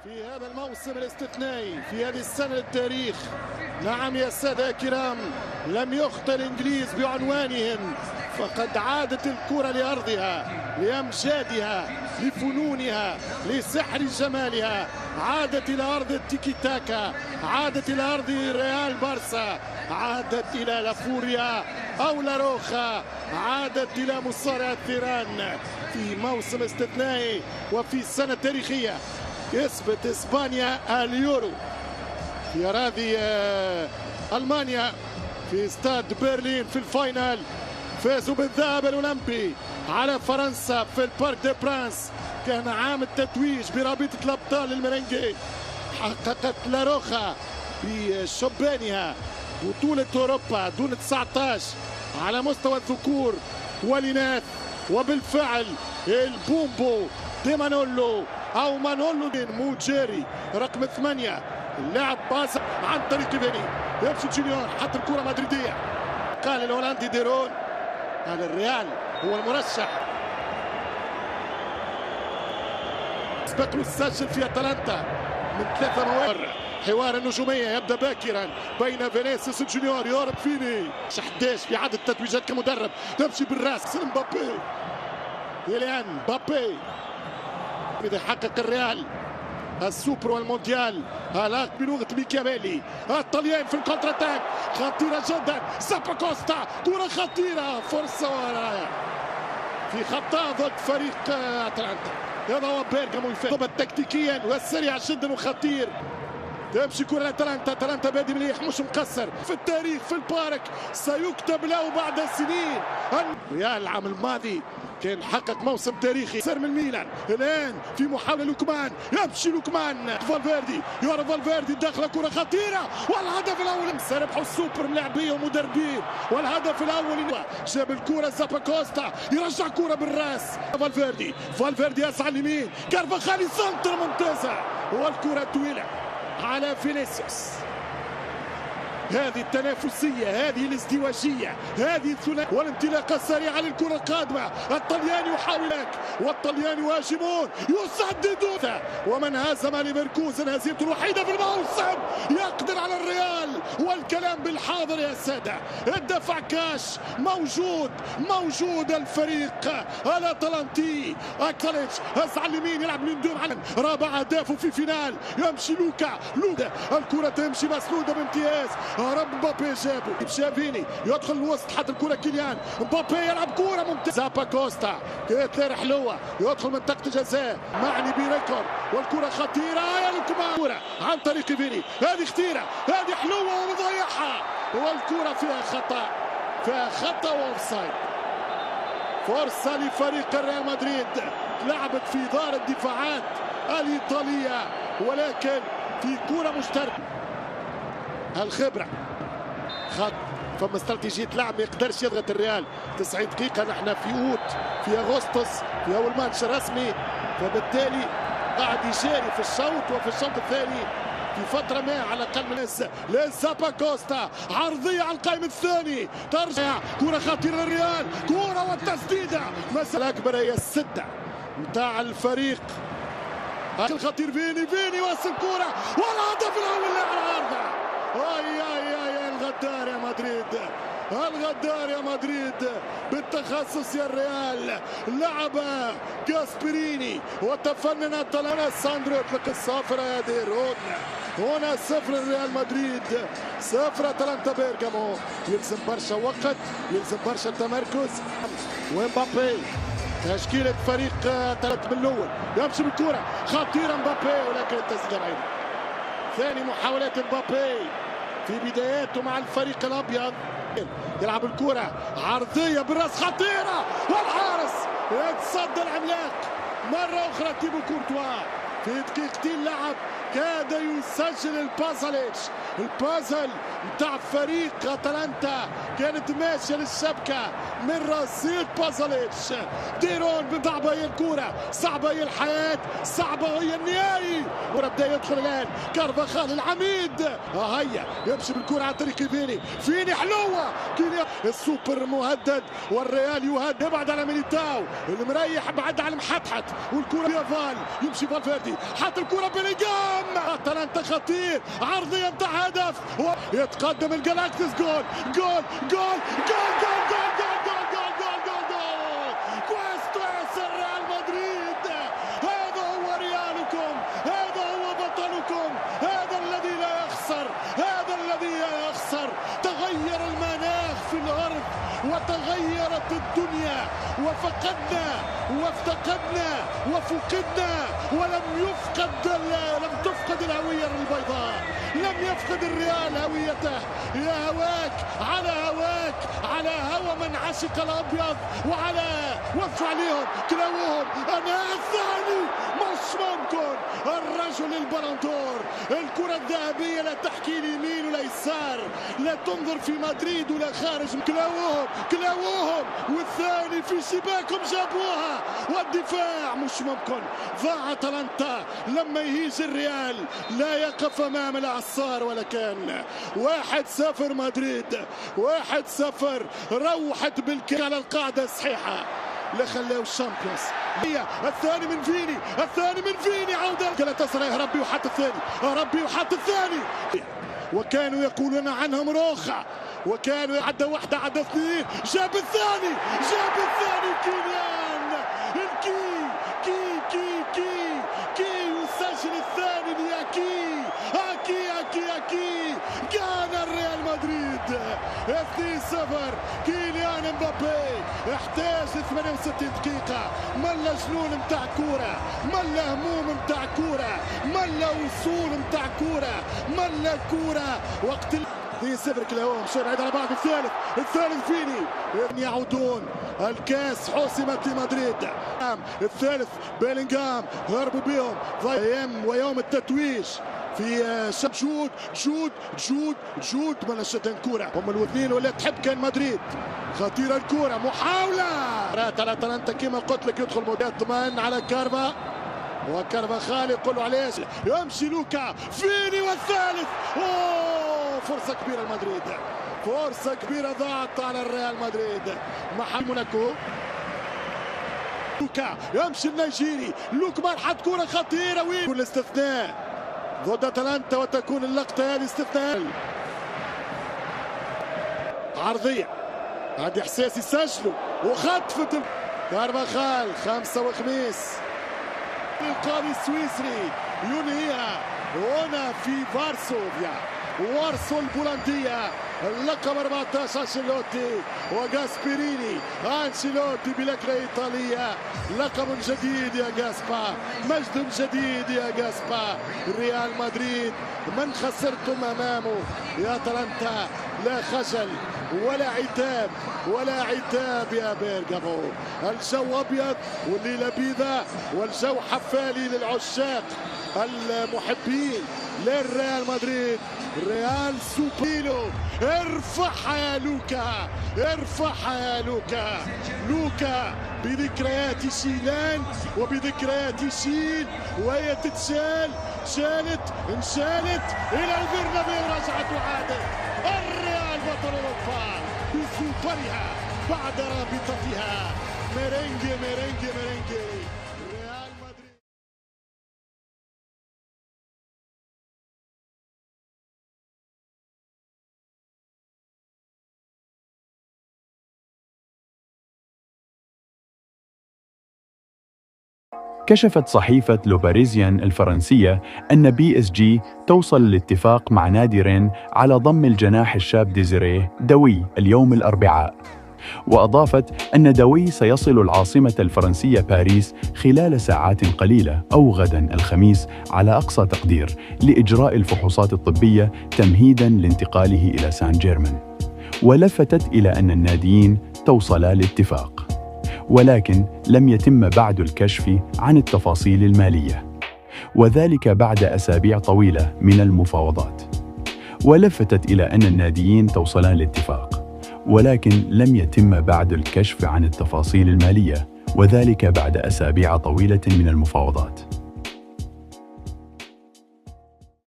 في هذا الموسم الاستثنائي في هذه السنة للتاريخ. نعم يا سادة الكرام، لم يخطئ الإنجليز بعنوانهم، فقد عادت الكرة لأرضها، لأمجادها، لفنونها، لسحر جمالها. عادت إلى أرض التيكي تاكا، عادت إلى أرض ريال بارسا، عادت إلى لافوريا أو لاروخا، عادت إلى مصارعة الثيران في موسم استثنائي وفي سنة تاريخية. كسبت إسبانيا اليورو في أراضي ألمانيا في استاد برلين في الفاينل. فازوا بالذهب الأولمبي على فرنسا في البارك دي برانس. كان عام التتويج برابطة الأبطال الميرينجي. حققت لاروخا بشبانها بطولة أوروبا دون 19 على مستوى الذكور والإناث. وبالفعل البومبو دي مانولو أو مانولو موجيري رقم 8 اللاعب باص عن طريق فيني. يمشي جونيور حط الكرة مدريدية. قال الهولندي ديرون هذا الريال هو المرشح. سبقلو سجل في اتلانتا من 3 مواد. حوار النجومية يبدأ باكرا بين فينيسيوس جونيور يورب فيني 11 في عدد التتويجات كمدرب. تمشي بالراس مبابي الان مبابي إذا يحقق الريال السوبر والمونديال. هلاك بلغة ميكافيلي. الطليان في الكونتر اتاك خطيرة جدا. سابا كوستا كرة خطيرة، فرصة في خطأ ضد فريق اتلانتا. هذا هو بيرغامو يفوز تكتيكيا وسريع جدا وخطير. تمشي كرة لاتلانتا. اتلانتا بادي مليح مش مقصر في التاريخ في البارك سيكتب له بعد سنين. الريال العام الماضي كان حقق موسم تاريخي. سر من ميلان الان في محاولة لوكمان. يمشي لوكمان فالفيردي يورا فالفيردي داخل كرة خطيرة والهدف الاول. سيربحوا السوبر ملاعبيه ومدربين والهدف الاول. جاب الكرة زابا كوستا يرجع كرة بالراس. فالفيردي يسعى اليمين. كارفاخال سنتر ممتازة والكرة طويلة على فينيسيوس. هذه التنافسية، هذه الازدواجية، هذه الثنائية والانطلاقة السريعة للكرة القادمة. الطليان يحاولون والطليان يهاجمون يسددون. ومن هزم ليفركوزن هزيمته الوحيدة في الموسم يقدر على الريال. والكلام بالحاضر يا سادة. الدفع كاش موجود الفريق الاتلانتي. اكتاليتش هز على اليمين يلعب لندوم على رابع اهدافه في فينال. يمشي لوكا الكرة تمشي مسنودة بامتياز. هرب مبابي جابه. شافيني يدخل الوسط حتى الكرة كيليان مبابي يلعب كرة ممتازة. زابا كوستا كتير حلوة يدخل منطقة الجزاء معني بريكورد والكرة خطيرة يا لوكمان. كرة عن طريق فيني هذه خطيرة هذه حلوة ومضيعها والكرة فيها خطأ واوفسايد. فرصة لفريق الريال مدريد لعبت في دار الدفاعات الإيطالية ولكن في كرة مشتركة. الخبرة فما استراتيجية لعب ما يقدرش يضغط الريال. 90 دقيقة نحن في أغسطس في أول ماتش رسمي، فبالتالي قاعد يجاري في الشوط وفي الشوط الثاني في فترة ما على الأقل من لزابا كوستا عرضية على القائم الثاني ترجع كرة خطيرة للريال. كرة والتسديدة مسألة أكبر هي السدة متاع الفريق الخطير. فيني وصل كرة والهدف الأول على العارضة. الغدار يا مدريد بالتخصص يا الريال. لعب جاسبريني وتفنن اتلانتا. ساندرو يطلق الصافرة يا ديرون. هنا 0 الريال مدريد 0 اتلانتا بيرغامو. يلزم برشا وقت يلزم برشا تمركز. ومبابي تشكيلة فريق ثلاث من الأول. يمشي بالكرة خطيرة مبابي ولكن التسديد بعيد. ثاني محاولات مبابي في بداياته مع الفريق الأبيض. يلعب الكرة عرضية بالراس خطيرة والحارس يتصدى العملاق مرة أخرى تيبو كورتوا. في دقيقتين لعب كاد يسجل البازاليتش البازل متاع فريق اتلانتا كانت ماشيه للشبكه من رصيد بازليتش. ديرون صعبه هي الكوره، صعبه هي الحياه، صعبه هي النهائي. وبدا يدخل الان كارفاخال العميد. هيا يمشي بالكوره عن طريق فيني حلوه السوبر مهدد والريال يهدد. يبعد على ميليتاو المريح، بعد على المحتحت والكره بيافال. يمشي فالفيردي حط الكره بلينغهام. اتلانتا خطير، عرضيه بتاع هدف يتقدم الجالاكتيوس. جول جول جول جول جول جول جول جول جول جول جول. كويستو ياسر ريال مدريد. هذا هو ريالكم، هذا هو بطلكم، هذا الذي لا يخسر، هذا الذي لا يخسر. تغير المناخ في الارض وتغيرت الدنيا وفقدنا وافتقدنا وفقدنا، ولم تفقد الهويه البيضاء، لم يفقد الريال هويته. يا هواك على هواك، على هوى من عشق الابيض، وعلى وقفوا عليهم كلاوهم. انا الثاني مش ممكن. الرجل البلندور، الكره الذهبيه لا تحكي اليمين ولا يسار، لا تنظر في مدريد ولا خارج. كلاوهم والثاني في شباكهم جابوها، والدفاع مش ممكن. ضاع اتلانتا لما يهيج الريال، لا يقف امام الاعصار ولا كان. 1-0 مدريد، 1-0. روحت بالكامل على القاعده الصحيحه اللي خلاو الشامبيونز. هي الثاني من فيني، الثاني من فيني. عوده جلاتاسراي، يهرب وحط الثاني، هرب وحط الثاني. وكانوا يقولون عنهم روخة، وكانوا عدى واحدة عدى اثنين، جاب الثاني، جاب الثاني. كيليان كي يسجل الثاني لياكي. أكي كان الريال مدريد 2-0. كيليان امبابي احتاج 68 دقيقة، ملا جنون متاع كورة، ملا هموم متاع كورة، ملا وصول متاع كورة، ملا كورة. وقت 2-0 كلاهم مشوا بعيد على بعض. الثالث فيني. يعودون، الكاس حسمت لمدريد. الثالث بيلينغهام، هربوا بهم ايام ويوم التتويج في جود منشتين كورة. هم الاثنين ولا تحب كان مدريد. خطيرة الكورة، محاولة على اتلانتا كما قلت لك. يدخل يطمئن على كارفا، وكارفاخال يقول له علاش. يمشي لوكا فيني والثالث. فرصة كبيرة لمدريد، فرصة كبيرة ضاعت على الريال مدريد. محمد موناكو، لوكا يمشي النيجيري. لوكمان حط كرة خطيرة. وين الاستثناء ضد اتلانتا، وتكون اللقطة هذه استثناء. عرضية عندي احساس يسجلوا وخطفت كارفاخال. 5 وخميس القاضي السويسري ينهيها هنا في فارسوفيا، وارسو البولندية. اللقب 14 انشيلوتي وغاسبريني. انشيلوتي بلكنة ايطالية. لقب جديد يا غاسبا، مجد جديد يا غاسبا. ريال مدريد من خسرتم امامه يا اتلانتا، لا خجل ولا عتاب ولا عتاب يا بيرغامو. الجو ابيض والليله بيضاء، والجو حفالي للعشاق المحبين للريال مدريد. ريال سوبيلو، ارفعها يا لوكا، ارفعها يا لوكا. لوكا بذكريات شيلان وبذكريات شيل، وهي تتشال، انشالت الى البرنابيو. رجعت وعادت. الريال بطل اوروبا بسوبرها بعد رابطتها. ميرينجي. ريال مدريد. كشفت صحيفة لوباريزيان الفرنسية أن PSG توصل لاتفاق مع نادي رين على ضم الجناح الشاب ديزيريه دوي اليوم الأربعاء. وأضافت أن دوي سيصل العاصمة الفرنسية باريس خلال ساعات قليلة أو غداً الخميس على أقصى تقدير لإجراء الفحوصات الطبية تمهيداً لانتقاله إلى سان جيرمان. ولفتت إلى أن الناديين توصلا لاتفاق، ولكن لم يتم بعد الكشف عن التفاصيل المالية، وذلك بعد أسابيع طويلة من المفاوضات. ولفتت إلى أن الناديين توصلان لاتفاق، ولكن لم يتم بعد الكشف عن التفاصيل المالية، وذلك بعد أسابيع طويلة من المفاوضات.